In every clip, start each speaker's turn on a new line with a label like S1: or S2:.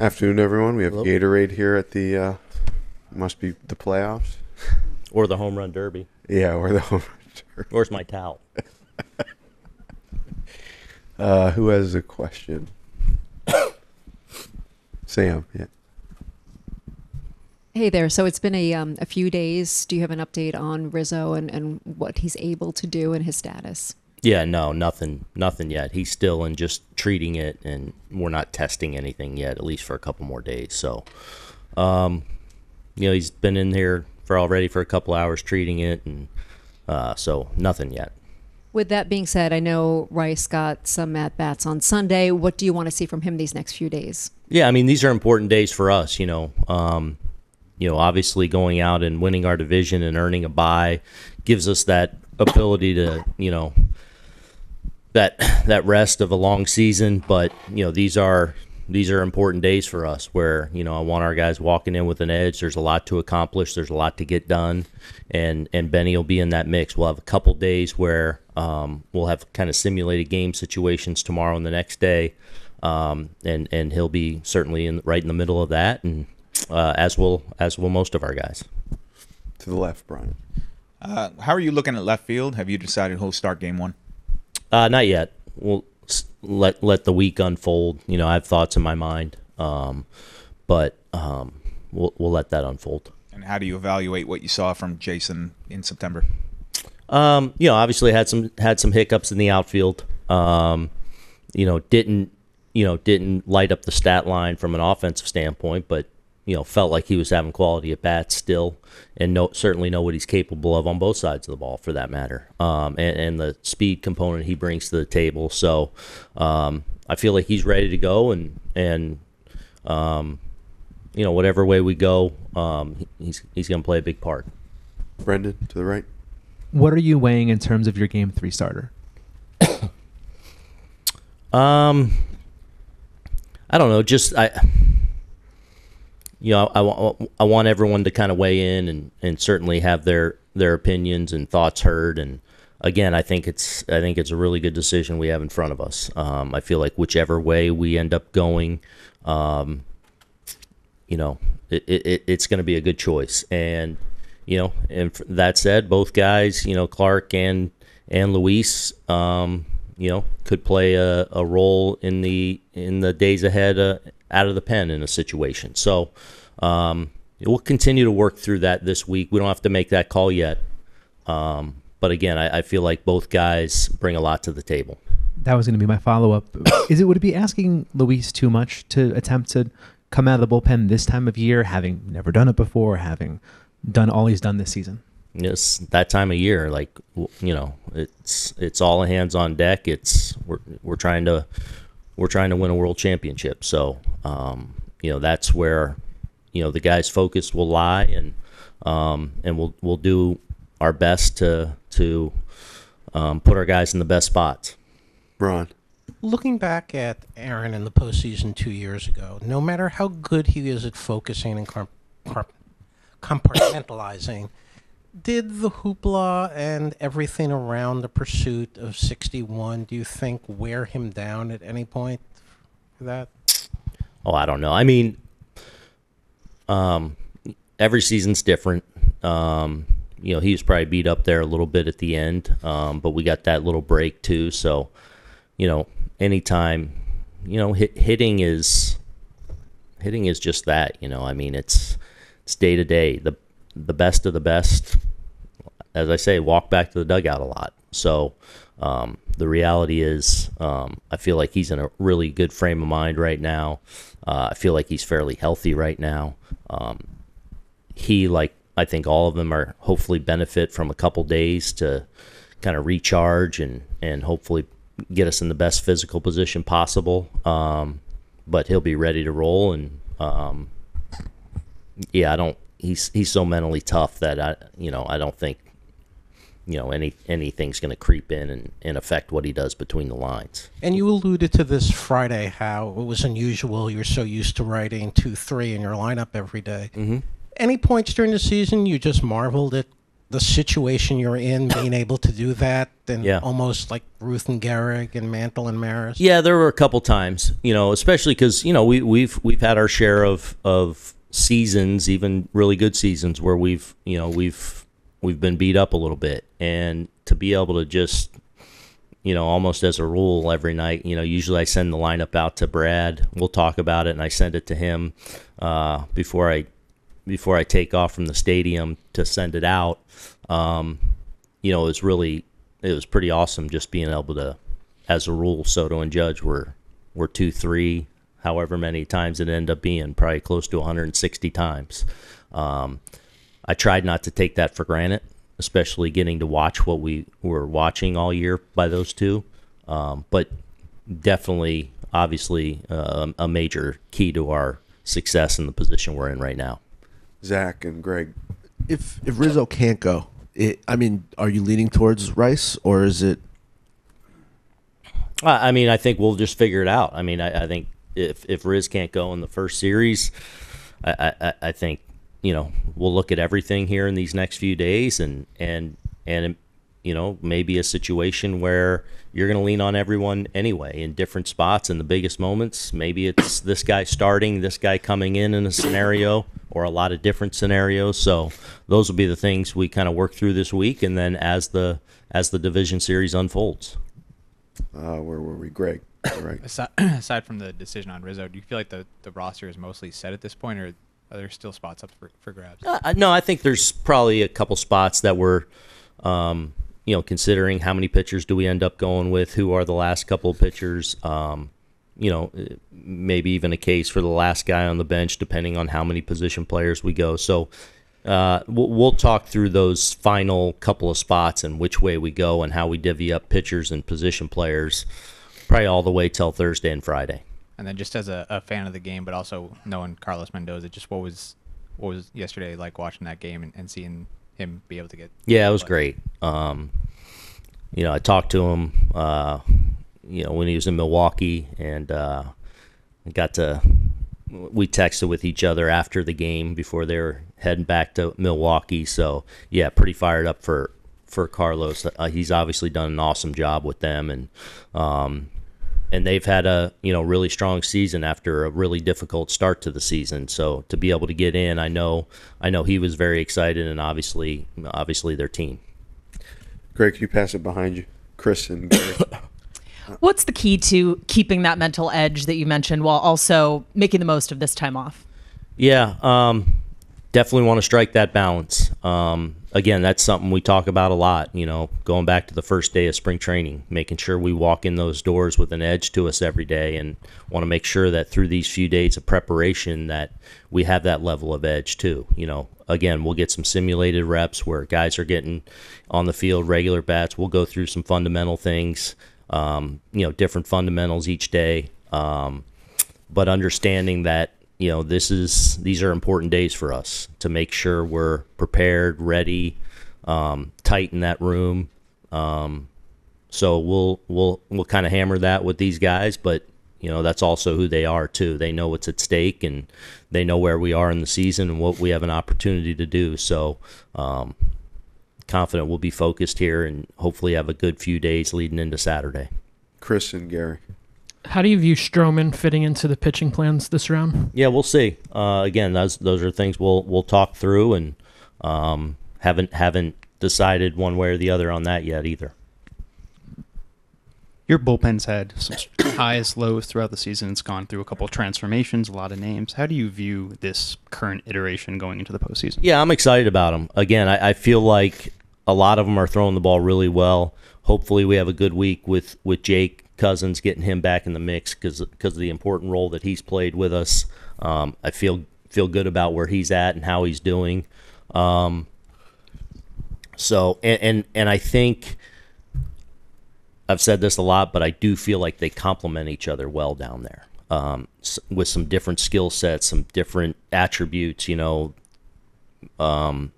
S1: Afternoon, everyone. We have
S2: Hello.
S1: Gatorade here at the, must be the playoffs.
S2: Or the home run derby.
S1: Yeah, or the
S2: Where's my towel?
S1: Who has a question? Sam, yeah.
S3: Hey there. So it's been a few days. Do you have an update on Rizzo and what he's able to do and his status?
S2: Yeah, no, nothing yet. He's still in just treating it, and we're not testing anything yet, at least for a couple more days. So, he's been in here for a couple hours treating it, and so nothing yet.
S3: With that being said, I know Rice got some at-bats on Sunday. What do you want to see from him these next few days?
S2: Yeah, I mean, these are important days for us, obviously going out and winning our division and earning a bye gives us that ability to, that rest of a long season. But, these are important days for us where, I want our guys walking in with an edge. There's a lot to accomplish. There's a lot to get done. And Benny will be in that mix. We'll have a couple days where we'll have kind of simulated game situations tomorrow and the next day. And he'll be certainly right in the middle of that. And as will most of our guys.
S1: To the left, Brian.
S4: How are you looking at left field? Have you decided who'll start game one?
S2: Not yet. We'll let the week unfold. I have thoughts in my mind, but we'll let that unfold.
S4: And how do you evaluate what you saw from Jason in September?
S2: Obviously had some hiccups in the outfield. Didn't light up the stat line from an offensive standpoint, but felt like he was having quality at bats still, and certainly know what he's capable of on both sides of the ball, for that matter. And the speed component he brings to the table. So I feel like he's ready to go, and whatever way we go, he's going to play a big part.
S1: Brendan, to the right.
S5: What are you weighing in terms of your Game 3 starter?
S2: I don't know. Just I want everyone to kind of weigh in and certainly have their opinions and thoughts heard. And again, I think it's a really good decision we have in front of us. I feel like whichever way we end up going, it's going to be a good choice. And and that said, both guys, Clark and Luis, could play a role in the days ahead out of the pen in a situation. So we'll continue to work through that this week. We don't have to make that call yet. But again, I feel like both guys bring a lot to the table.
S5: That was going to be my follow-up. Would it be asking Luis too much to attempt to come out of the bullpen this time of year, having never done it before, having done all he's done this season?
S2: It's that time of year, it's all hands on deck. We're trying to win a world championship. So that's where the guys' focus will lie, and we'll do our best to put our guys in the best spots.
S1: Ron.
S6: Looking back at Aaron in the postseason 2 years ago, no matter how good he is at focusing and compartmentalizing, did the hoopla and everything around the pursuit of 61, do you think, wear him down at any point for that?
S2: Oh, I don't know. I mean, every season's different. He was probably beat up there a little bit at the end, but we got that little break too. So, anytime, hitting is just that. I mean, it's day to day. The best of the best, as I say, walk back to the dugout a lot. So the reality is I feel like he's in a really good frame of mind right now. I feel like he's fairly healthy right now. I think all of them are hopefully benefit from a couple days to kind of recharge and hopefully get us in the best physical position possible. But he'll be ready to roll. And he's so mentally tough that I don't think anything's going to creep in and affect what he does between the lines.
S6: And you alluded to this Friday, how it was unusual. You're so used to writing 2-3 in your lineup every day.
S2: Mm-hmm.
S6: Any points during the season you just marveled at the situation you're in, being able to do that, and
S2: Yeah.
S6: almost like Ruth and Gehrig and Mantle and Maris?
S2: Yeah, there were a couple times, especially because we've had our share of seasons, even really good seasons, where we've been beat up a little bit, and to be able to just almost as a rule every night, usually I send the lineup out to Brad. We'll talk about it, and I send it to him before I take off from the stadium to send it out. It was pretty awesome just being able to, as a rule, Soto and Judge were 2-3, however many times it ended up being, probably close to 160 times. I tried not to take that for granted, especially getting to watch what we were watching all year by those two. But definitely, obviously, a major key to our success in the position we're in right now.
S1: Zach and Greg.
S7: If Rizzo can't go, are you leaning towards Rice, or is it?
S2: I think we'll just figure it out. I think if Riz can't go in the first series, I think we'll look at everything here in these next few days, and maybe a situation where you're going to lean on everyone anyway in different spots in the biggest moments. Maybe it's this guy starting, this guy coming in a scenario, or a lot of different scenarios. So those will be the things we kind of work through this week, and then as the division series unfolds.
S1: Where were we, Greg? All right.
S8: Aside from the decision on Rizzo, do you feel like the roster is mostly set at this point, or are there still spots up for grabs?
S2: No, I think there's probably a couple spots that we're, considering how many pitchers do we end up going with, who are the last couple of pitchers, maybe even a case for the last guy on the bench, depending on how many position players we go. So we'll talk through those final couple of spots and which way we go and how we divvy up pitchers and position players, probably all the way till Thursday and Friday.
S8: And then just as a fan of the game, but also knowing Carlos Mendoza, just what was yesterday like watching that game and seeing him be able to get?
S2: Yeah, it was great. I talked to him, when he was in Milwaukee, and we texted with each other after the game before they were heading back to Milwaukee. So yeah, pretty fired up for Carlos. He's obviously done an awesome job with them, and they've had a really strong season after a really difficult start to the season. So to be able to get in, I know he was very excited, and obviously their team.
S1: Greg, can you pass it behind you? Chris and Gary.
S9: What's the key to keeping that mental edge that you mentioned while also making the most of this time off?
S2: Yeah, definitely want to strike that balance. Again, that's something we talk about a lot, going back to the first day of spring training, making sure we walk in those doors with an edge to us every day, and want to make sure that through these few days of preparation that we have that level of edge too. Again, we'll get some simulated reps where guys are getting on the field, regular bats. We'll go through some fundamental things, different fundamentals each day, but understanding that these are important days for us to make sure we're prepared, ready, tight in that room. So we'll kind of hammer that with these guys, but that's also who they are too. They know what's at stake, and they know where we are in the season and what we have an opportunity to do. So confident we'll be focused here and hopefully have a good few days leading into Saturday.
S1: Chris and Gary.
S10: How do you view Stroman fitting into the pitching plans this round?
S2: Yeah, we'll see. Again, those are things we'll talk through, and haven't decided one way or the other on that yet either.
S11: Your bullpen's had some highs, lows throughout the season. It's gone through a couple of transformations, a lot of names. How do you view this current iteration going into the postseason? Yeah,
S2: I'm excited about them. Again, I feel like a lot of them are throwing the ball really well. Hopefully we have a good week with Jake Cousins, getting him back in the mix because of the important role that he's played with us. I feel good about where he's at and how he's doing. So I think I've said this a lot, but I do feel like they complement each other well down there, with some different skill sets, some different attributes, that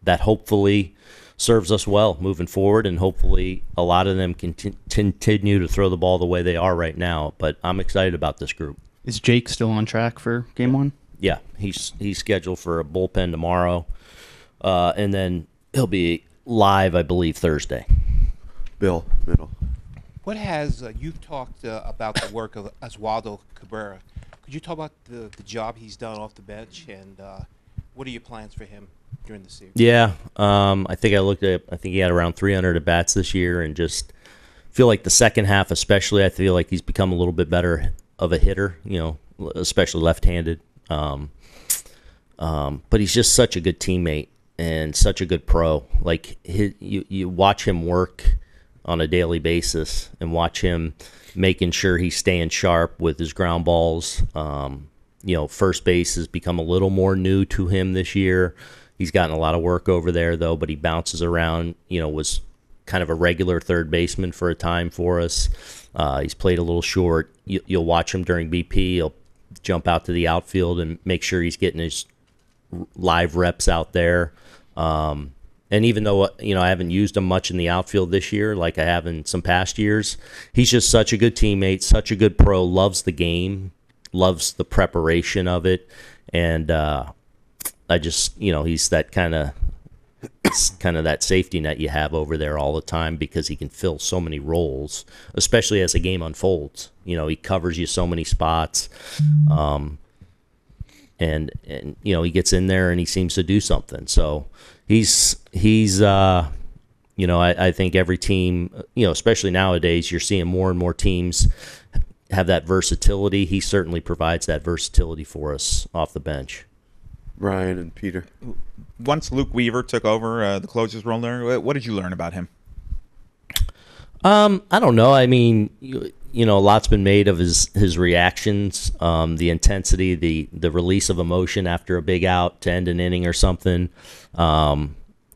S2: hopefully serves us well moving forward, and hopefully a lot of them can continue to throw the ball the way they are right now. But I'm excited about this group.
S11: Is Jake still on track for game one?
S2: Yeah, he's scheduled for a bullpen tomorrow, and then he'll be live, I believe, Thursday.
S1: Bill, middle.
S12: What has you've talked about the work of Oswaldo Cabrera? Could you talk about the job he's done off the bench, and what are your plans for him during the season?
S2: Yeah, I think he had around 300 at bats this year, and just feel like the second half, especially, I feel like he's become a little bit better of a hitter. Especially left-handed. But he's just such a good teammate and such a good pro. Like you watch him work on a daily basis and watch him making sure he's staying sharp with his ground balls. First base has become a little more new to him this year. He's gotten a lot of work over there, though, but he bounces around, was kind of a regular third baseman for a time for us. He's played a little short. You'll watch him during BP. He'll jump out to the outfield and make sure he's getting his live reps out there. And even though, I haven't used him much in the outfield this year like I have in some past years, he's just such a good teammate, such a good pro, loves the game, loves the preparation of it. And I just, he's that kind of that safety net you have over there all the time because he can fill so many roles, especially as the game unfolds. He covers you so many spots. And he gets in there and he seems to do something. So he's I think every team, especially nowadays, you're seeing more and more teams have that versatility. He certainly provides that versatility for us off the bench.
S1: Ryan and Peter.
S4: Once Luke Weaver took over the closer's role there, what did you learn about him?
S2: I don't know. I mean, a lot's been made of his reactions, the intensity, the release of emotion after a big out to end an inning or something.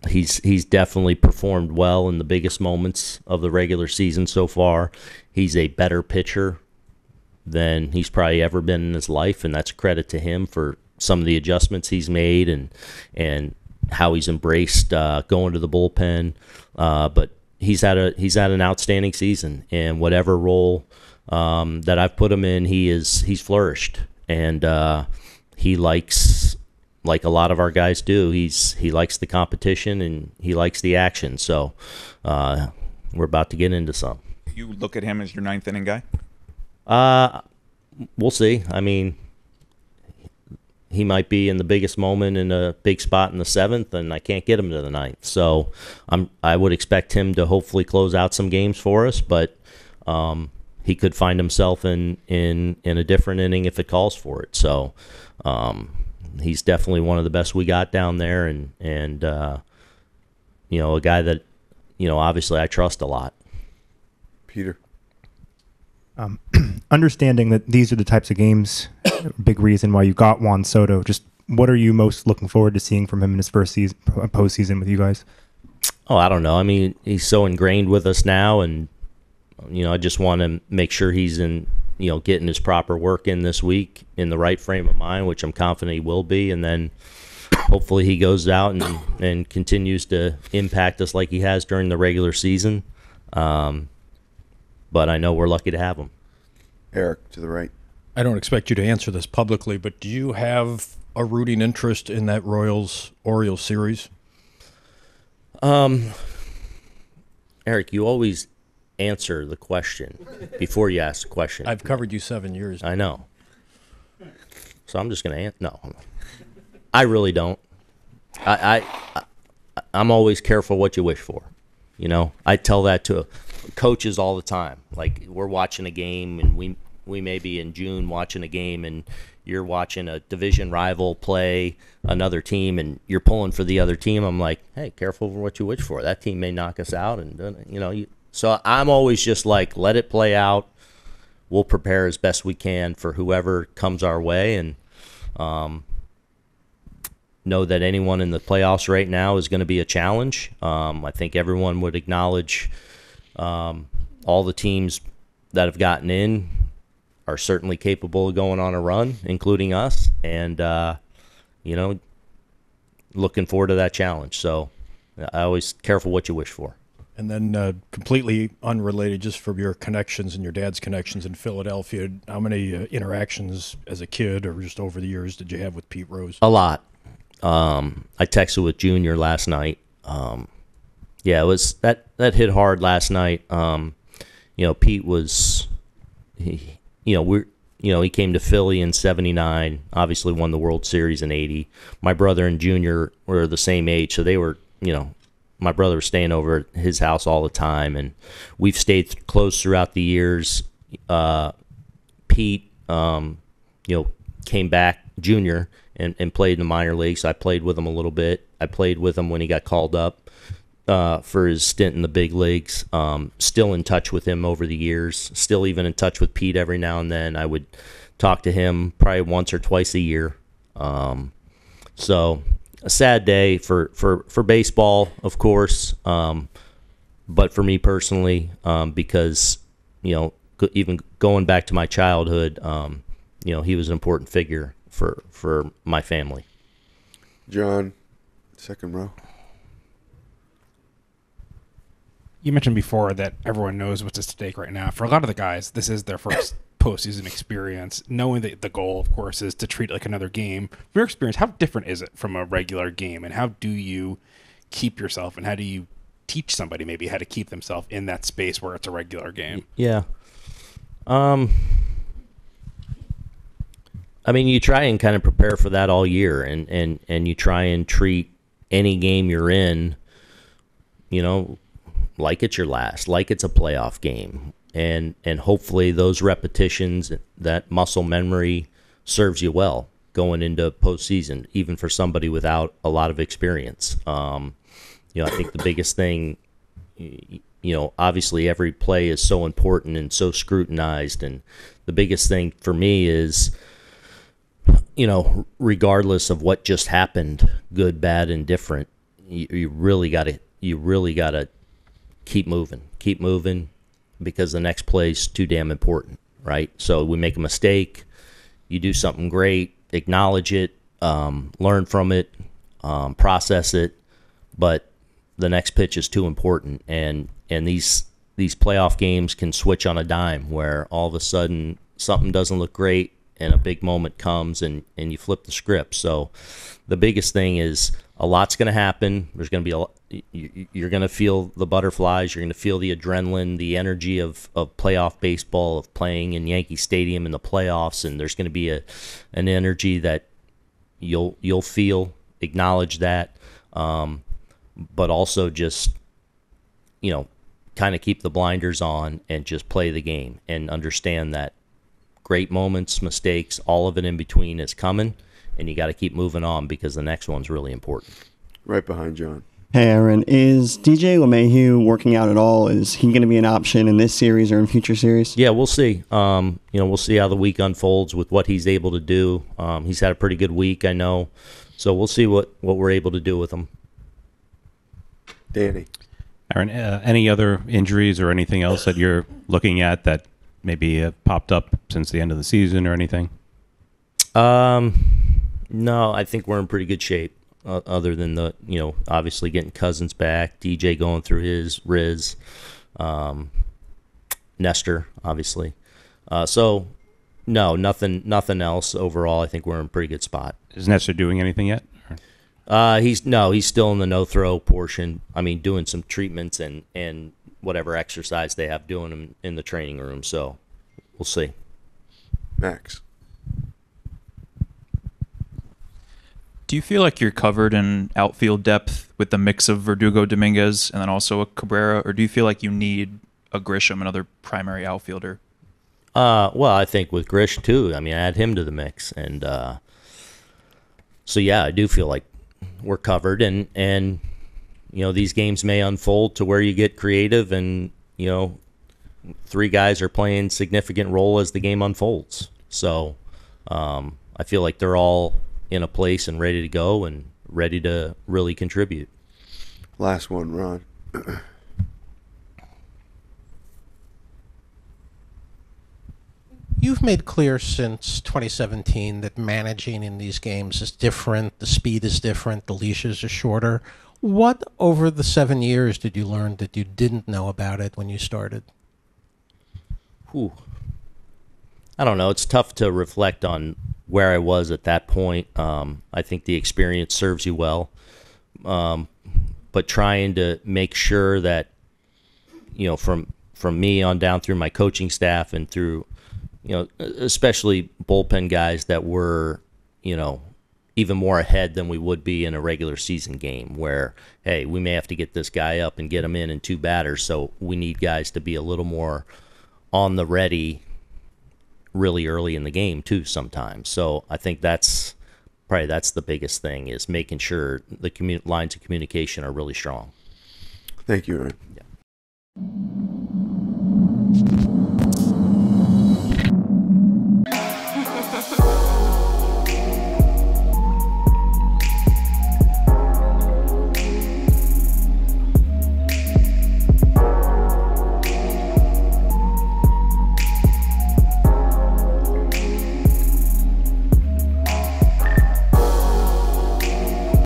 S2: He's definitely performed well in the biggest moments of the regular season so far. He's a better pitcher than he's probably ever been in his life, and that's a credit to him for some of the adjustments he's made and how he's embraced going to the bullpen. But he's had an outstanding season, and whatever role that I've put him in, he's flourished, and he likes, like a lot of our guys do, he likes the competition and he likes the action. So we're about to get into some.
S4: You look at him as your ninth inning guy?
S2: We'll see. I mean, he might be in the biggest moment in a big spot in the seventh, and I can't get him to the ninth. So I would expect him to hopefully close out some games for us, but he could find himself in a different inning if it calls for it. So he's definitely one of the best we got down there, and a guy that obviously I trust a lot.
S1: Peter.
S13: Understanding that these are the types of games, big reason why you got Juan Soto. Just what are you most looking forward to seeing from him in his first season, postseason with you guys?
S2: Oh, I don't know. I mean, he's so ingrained with us now, and I just want to make sure he's in, getting his proper work in this week in the right frame of mind, which I'm confident he will be, and then hopefully he goes out and continues to impact us like he has during the regular season. But I know we're lucky to have him.
S1: Eric, to the right.
S14: I don't expect you to answer this publicly, but do you have a rooting interest in that Royals-Orioles series?
S2: Eric, you always answer the question before you ask the question.
S14: I've covered you 7 years.
S2: I know. So I'm just going to answer. No, I really don't. I'm always careful what you wish for. I tell that to coaches all the time. Like, we're watching a game, and we may be in June watching a game, and you're watching a division rival play another team, and you're pulling for the other team. I'm like, hey, careful for what you wish for. That team may knock us out, and so I'm always just like, let it play out. We'll prepare as best we can for whoever comes our way, and know that anyone in the playoffs right now is going to be a challenge. I think everyone would acknowledge all the teams that have gotten in are certainly capable of going on a run, including us, and looking forward to that challenge. So I always careful what you wish for.
S14: And then completely unrelated, just from your connections and your dad's connections in Philadelphia, how many interactions as a kid or just over the years did you have with Pete Rose?
S2: A lot. I texted with Junior last night. Yeah, it was that hit hard last night. Pete was, he came to Philly in '79. Obviously, won the World Series in '80. My brother and Junior were the same age, so they were, my brother was staying over at his house all the time, and we've stayed close throughout the years. Pete, came back, Junior, and played in the minor leagues. I played with him a little bit. I played with him when he got called up for his stint in the big leagues. Still in touch with him over the years. Still even in touch with Pete every now and then. I would talk to him probably once or twice a year. So a sad day for baseball, of course, but for me personally, because even going back to my childhood, he was an important figure for my family.
S1: John, second row.
S15: You mentioned before that everyone knows what's at stake right now. For a lot of the guys, this is their first postseason experience, knowing that the goal, of course, is to treat it like another game. From your experience, how different is it from a regular game, and how do you keep yourself, and how do you teach somebody maybe how to keep themselves in that space where it's a regular game?
S2: Yeah. You try and kind of prepare for that all year, and you try and treat any game you're in, like it's your last, like it's a playoff game. And hopefully those repetitions, that muscle memory serves you well going into postseason, even for somebody without a lot of experience. I think the biggest thing, obviously every play is so important and so scrutinized. And the biggest thing for me is, regardless of what just happened, good, bad, and different, you really got to keep moving, because the next play is too damn important, right? So we make a mistake, you do something great, acknowledge it, learn from it, process it, but the next pitch is too important. And these playoff games can switch on a dime, where all of a sudden something doesn't look great and a big moment comes and you flip the script. So the biggest thing is a lot's going to happen. There's going to be you're going to feel the butterflies. You're going to feel the adrenaline, the energy of playoff baseball, of playing in Yankee Stadium in the playoffs. And there's going to be an energy that you'll feel, acknowledge that, but also just, kind of keep the blinders on and just play the game and understand that great moments, mistakes, all of it in between is coming, and you got to keep moving on, because the next one's really important.
S1: Right behind John.
S16: Hey, Aaron, is DJ LeMahieu working out at all? Is he going to be an option in this series or in future series?
S2: Yeah, we'll see. We'll see how the week unfolds with what he's able to do. He's had a pretty good week, I know. So we'll see what we're able to do with him.
S1: Danny.
S17: Aaron, any other injuries or anything else that you're looking at that maybe have popped up since the end of the season or anything?
S2: No, I think we're in pretty good shape. Other than obviously getting Cousins back, DJ going through his Riz, Nestor, obviously. So, no, nothing else. Overall, I think we're in a pretty good spot.
S17: Is Nestor doing anything yet?
S2: He's still in the no-throw portion. Doing some treatments and whatever exercise they have doing him in the training room. So, we'll see.
S1: Max.
S18: Do you feel like you're covered in outfield depth with the mix of Verdugo, Dominguez, and then also a Cabrera, or do you feel like you need a Grisham, another primary outfielder?
S2: Well, I think with Grish too. Add him to the mix, and so yeah, I do feel like we're covered, and these games may unfold to where you get creative, and three guys are playing significant role as the game unfolds. So I feel like they're all in a place and ready to go and ready to really contribute.
S1: Last one, Ron.
S6: You've made clear since 2017 that managing in these games is different, the speed is different, the leashes are shorter. What over the 7 years did you learn that you didn't know about it when you started?
S2: I don't know. It's tough to reflect on where I was at that point. I think the experience serves you well. but trying to make sure that, you know, from me on down through my coaching staff and through, you know, especially bullpen guys that were, you know, even more ahead than we would be in a regular season game where, hey, we may have to get this guy up and get him in 2 batters. So we need guys to be a little more on the ready really early in the game too sometimes. So I think that's the biggest thing, is making sure the lines of communication are really strong.
S1: Thank you, Aaron.
S2: Yeah.